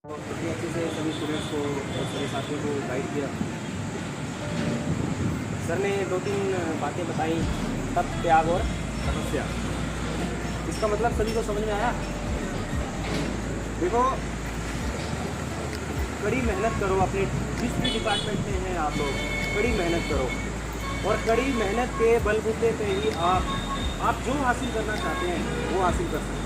काफ़ी अच्छे से सभी स्टूडेंट्स को और सभी साथियों को गाइड किया। सर ने 2-3 बातें बताई, तप, त्याग और तपस्या। इसका मतलब सभी को समझ में आया। देखो, कड़ी मेहनत करो, अपने जिस भी डिपार्टमेंट में हैं आप लोग, कड़ी मेहनत करो और कड़ी मेहनत के बलबूते पे ही आप जो हासिल करना चाहते हैं वो हासिल कर सकते हैं।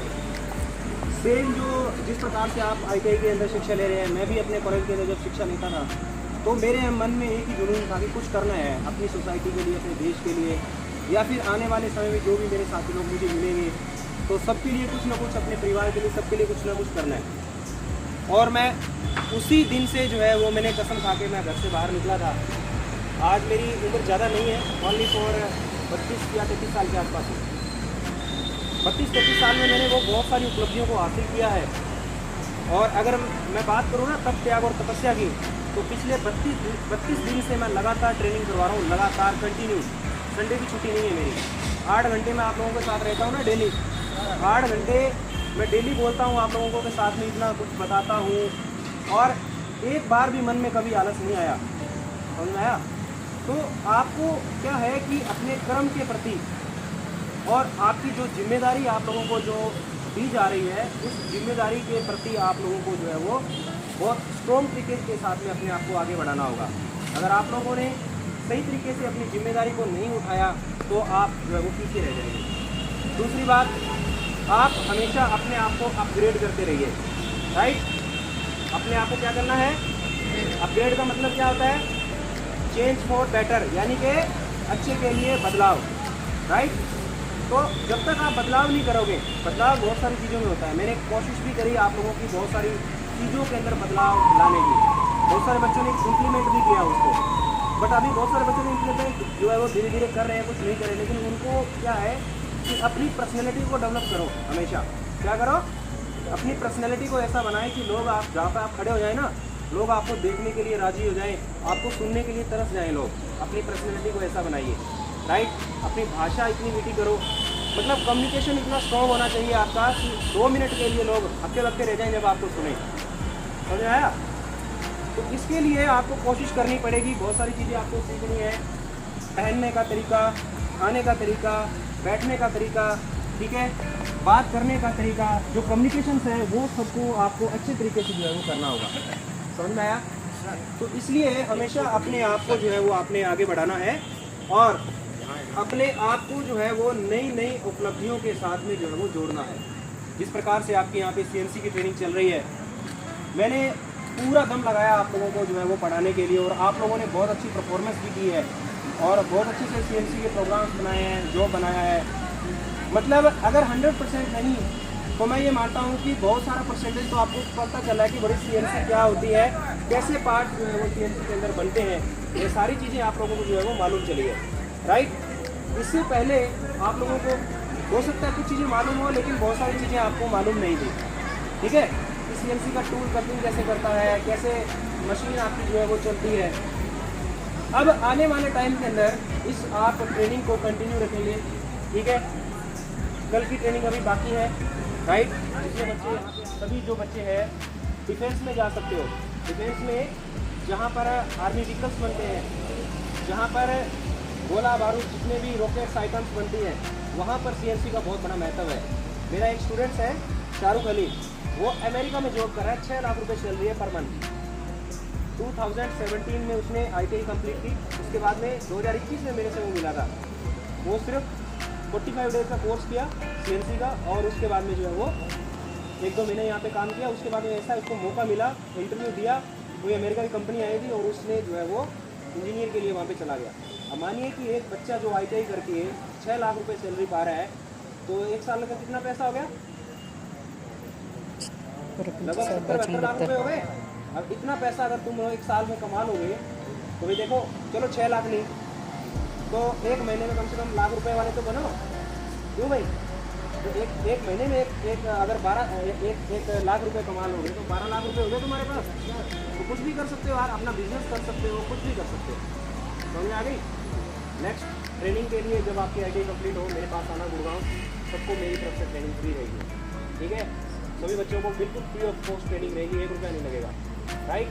सेम जो जिस प्रकार से आप ITI के अंदर शिक्षा ले रहे हैं, मैं भी अपने कॉलेज के अंदर जब शिक्षा लेता था तो मेरे मन में एक ही जुनून था कि कुछ करना है अपनी सोसाइटी के लिए, अपने देश के लिए, या फिर आने वाले समय में जो भी मेरे साथी लोग मुझे मिलेंगे तो सबके लिए कुछ ना कुछ, अपने परिवार के लिए, सबके लिए कुछ ना कुछ करना है। और मैं उसी दिन से जो है वो मैंने कसम खा के मैं घर से बाहर निकला था। आज मेरी उम्र ज़्यादा नहीं है, ओनली फॉर 32 या 33 साल के आसपास है। 32-33 साल में मैंने वो बहुत सारी उपलब्धियों को हासिल किया है। और अगर मैं बात करूँ ना तप, त्याग और तपस्या की, तो पिछले 32 दिन से मैं लगातार ट्रेनिंग करवा रहा हूँ, लगातार कंटिन्यू। संडे की छुट्टी नहीं है मेरी। 8 घंटे मैं आप लोगों के साथ रहता हूँ ना डेली, 8 घंटे मैं डेली बोलता हूँ आप लोगों को के साथ में, इतना कुछ बताता हूँ और एक बार भी मन में कभी आलस नहीं आया। समझ में आया? तो आपको क्या है कि अपने कर्म के प्रति और आपकी जो जिम्मेदारी आप लोगों को जो दी जा रही है, उस जिम्मेदारी के प्रति आप लोगों को जो है वो बहुत स्ट्रॉन्ग तरीके के साथ में अपने आप को आगे बढ़ाना होगा। अगर आप लोगों ने सही तरीके से अपनी जिम्मेदारी को नहीं उठाया तो आप जो है वो पीछे रह जाएंगे। दूसरी बात, आप हमेशा अपने आप को अपग्रेड करते रहिए। राइट? अपने आप को क्या करना है? अपग्रेड का मतलब क्या होता है? चेंज फॉर बेटर, यानी कि अच्छे के लिए बदलाव। राइट? तो जब तक आप बदलाव नहीं करोगे, बदलाव बहुत सारी चीज़ों में होता है। मैंने कोशिश भी करी आप लोगों की बहुत सारी चीज़ों के अंदर बदलाव लाने की। बहुत सारे बच्चों ने इम्प्लीमेंट भी किया उसको, बट अभी बहुत सारे बच्चों ने इम्प्लीमेंट जो है वो धीरे धीरे कर रहे हैं, कुछ नहीं कर रहे। लेकिन उनको क्या है कि अपनी पर्सनैलिटी को डेवलप करो। हमेशा क्या करो? अपनी पर्सनैलिटी को ऐसा बनाएं कि लोग आप जहाँ पर आप खड़े हो जाए ना, लोग आपको देखने के लिए राज़ी हो जाएं, आपको सुनने के लिए तरस जाएं लोग। अपनी पर्सनैलिटी को ऐसा बनाइए। राइट? अपनी भाषा इतनी मीठी करो, मतलब कम्युनिकेशन इतना स्ट्रॉन्ग होना चाहिए आपका कि 2 मिनट के लिए लोग हक्के बक्के रह जाएं जब आपको सुने। समझ आया? तो इसके लिए आपको कोशिश करनी पड़ेगी। बहुत सारी चीज़ें आपको सीखनी है। पहनने का तरीका, खाने का तरीका, बैठने का तरीका, ठीक है, बात करने का तरीका, जो कम्युनिकेशन है वो सबको आपको अच्छे तरीके से जो है वो करना होगा। समझ में आया? तो इसलिए हमेशा अपने आप को जो है वो आपने आगे बढ़ाना है और अपने आप को जो है वो नई नई उपलब्धियों के साथ में जो है वो जोड़ना है। जिस प्रकार से आपके यहाँ पे CNC की ट्रेनिंग चल रही है, मैंने पूरा दम लगाया आप लोगों को जो है वो पढ़ाने के लिए और आप लोगों ने बहुत अच्छी परफॉर्मेंस भी की है और बहुत अच्छे से CNC के प्रोग्राम्स बनाए हैं, जॉब बनाया है। मतलब अगर 100% नहीं तो मैं ये मानता हूँ कि बहुत सारा परसेंटेज तो आपको पता चला है कि बड़ी CNC क्या होती है, कैसे पार्ट जो है वो CNC के अंदर बनते हैं। ये सारी चीज़ें आप लोगों को जो है वो मालूम चली है। राइट? इससे पहले आप लोगों को हो सकता है कुछ चीज़ें मालूम हो, लेकिन बहुत सारी चीज़ें आपको मालूम नहीं थी। ठीक है? CNC का टूल कटिंग कैसे करता है, कैसे मशीन आपकी जो है वो चलती है। अब आने वाले टाइम के अंदर इस आप ट्रेनिंग को कंटिन्यू रखेंगे। ठीक है? कल की ट्रेनिंग अभी बाकी है। राइट? जिसमें बच्चे, सभी जो बच्चे हैं डिफेंस में जा सकते हो। डिफेंस में जहाँ पर आर्मी व्हीकल्स बनते हैं, जहाँ पर गोला बारूद, जितने भी रॉकेट्स आइटम्स बनती हैं, वहाँ पर CNC का बहुत बड़ा महत्व है। मेरा एक स्टूडेंट्स है शाहरुख अली, वो अमेरिका में जॉब कर रहा है, 6 लाख रुपए सैलरी है पर मंथ। 2017 में उसने ITI कंप्लीट की। उसके बाद में 2021 में मेरे से वो मिला था। वो सिर्फ 45 डेज का कोर्स किया CNC का और उसके बाद में जो है वो 1-2 महीने यहाँ पे काम किया। उसके बाद में ऐसा उसको मौका मिला, इंटरव्यू दिया, कोई अमेरिका की कंपनी आई थी और उसने जो है वो इंजीनियर के लिए वहाँ पे चला गया। अब मानिए कि एक बच्चा जो ITI करके 6 लाख रुपए सैलरी पा रहा है, तो एक साल का कितना पैसा हो गया? लगभग 70-72 लाख रुपए हो गए। अब इतना पैसा अगर तुम एक साल में कमा लोगे तो भाई देखो, चलो 6 लाख नहीं तो एक महीने में कम से कम लाख रुपए वाले तो बनो। क्यों भाई? तो एक महीने में एक अगर 1 लाख रुपए कमा लोगे तो 12 लाख रुपए हो गए तुम्हारे पास। तो कुछ भी कर सकते हो यार, अपना बिजनेस कर सकते हो, कुछ भी कर सकते हो। समझ आ गई? नेक्स्ट ट्रेनिंग के लिए जब आपकी ITI कंप्लीट हो, मेरे पास आना गुड़गांव, सबको मेरी तरफ से ट्रेनिंग फ्री रहेगी। ठीक है? सभी बच्चों को बिल्कुल फ्री ऑफ कॉस्ट ट्रेनिंग रहेगी, 1 रुपया नहीं लगेगा। राइट।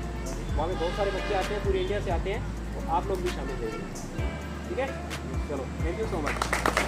वहाँ पे बहुत सारे बच्चे आते हैं, पूरे इंडिया से आते हैं, तो आप लोग भी शामिल होंगे। ठीक है, चलो थैंक यू सो मच।